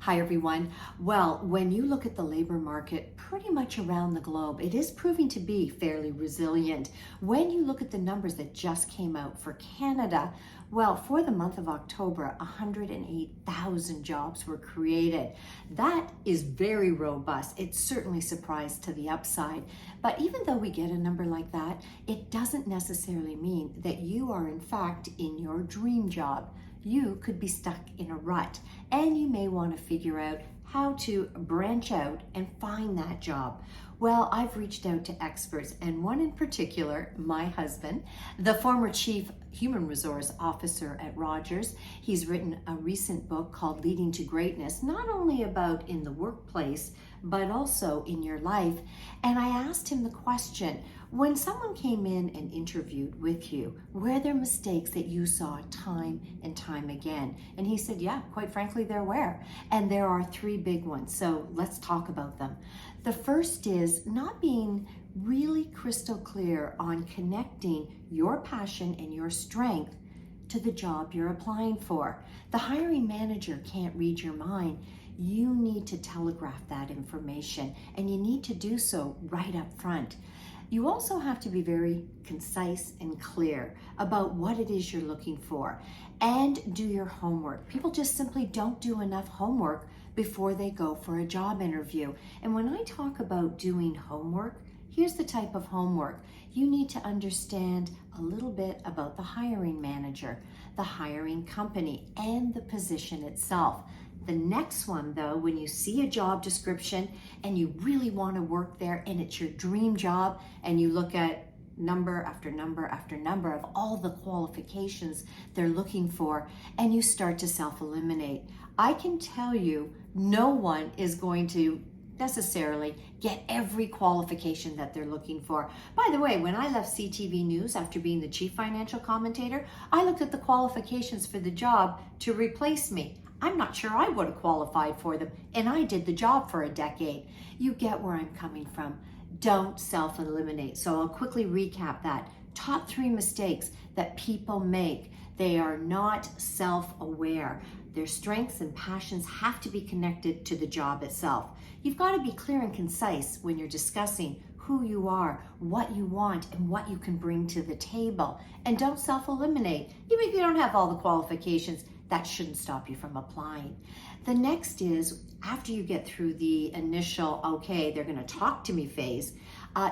Hi everyone. Well, when you look at the labor market pretty much around the globe, it is proving to be fairly resilient. When you look at the numbers that just came out for Canada, well, for the month of October, 108,000 jobs were created. That is very robust. It certainly surprised to the upside. But even though we get a number like that, it doesn't necessarily mean that you are in fact in your dream job. You could be stuck in a rut, and you may want to figure out how to branch out and find that job. Well, I've reached out to experts, and one in particular, my husband, the former Chief Human Resource Officer at Rogers. He's written a recent book called Leading to Greatness, not only about in the workplace, but also in your life. And I asked him the question, when someone came in and interviewed with you, were there mistakes that you saw time and time again? And he said, yeah, quite frankly, there were. And there are three big ones. So let's talk about them. The first is not being really crystal clear on connecting your passion and your strength to the job you're applying for. The hiring manager can't read your mind. You need to telegraph that information, and you need to do so right up front. You also have to be very concise and clear about what it is you're looking for, and do your homework. People just simply don't do enough homework before they go for a job interview. And when I talk about doing homework, here's the type of homework. You need to understand a little bit about the hiring manager, the hiring company, and the position itself. The next one, though, when you see a job description and you really want to work there and it's your dream job, and you look at number after number after number of all the qualifications they're looking for, and you start to self-eliminate, I can tell you no one is going to necessarily get every qualification that they're looking for. By the way, when I left CTV News after being the chief financial commentator, I looked at the qualifications for the job to replace me. I'm not sure I would have qualified for them, and I did the job for a decade. You get where I'm coming from. Don't self-eliminate. So I'll quickly recap that. Top 3 mistakes that people make. They are not self-aware. Their strengths and passions have to be connected to the job itself. You've got to be clear and concise when you're discussing who you are, what you want, and what you can bring to the table. And don't self-eliminate. Even if you don't have all the qualifications, that shouldn't stop you from applying. The next is, after you get through the initial, okay, they're going to talk to me phase,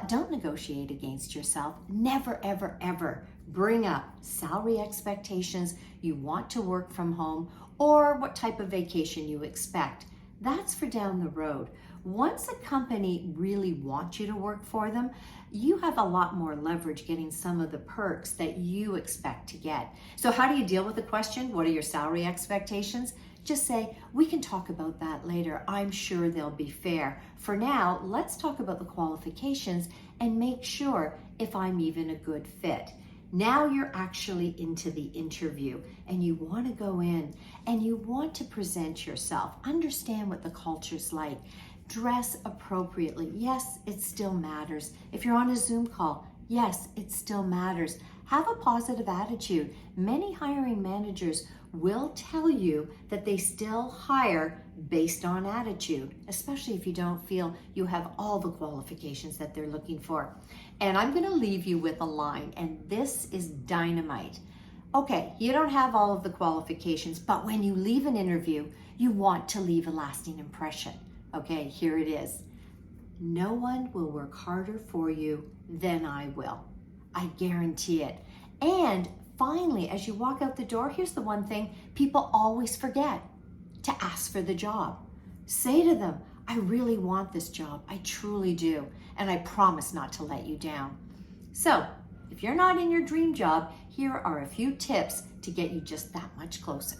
don't negotiate against yourself. Never, ever, ever bring up salary expectations, you want to work from home, or what type of vacation you expect. That's for down the road. Once a company really wants you to work for them, you have a lot more leverage getting some of the perks that you expect to get. So how do you deal with the question, what are your salary expectations? Just say, we can talk about that later. I'm sure they'll be fair. For now, let's talk about the qualifications and make sure if I'm even a good fit. Now you're actually into the interview, and you want to go in and you want to present yourself, understand what the culture's like, dress appropriately. Yes, it still matters. If you're on a Zoom call, yes, it still matters. Have a positive attitude. Many hiring managers will tell you that they still hire based on attitude, especially if you don't feel you have all the qualifications that they're looking for. And I'm going to leave you with a line, and this is dynamite. Okay, you don't have all of the qualifications, but when you leave an interview, you want to leave a lasting impression. Okay, here it is. No one will work harder for you than I will. I guarantee it. And finally, as you walk out the door, here's the one thing people always forget: to ask for the job. Say to them, I really want this job. I truly do. And I promise not to let you down. So if you're not in your dream job, here are a few tips to get you just that much closer.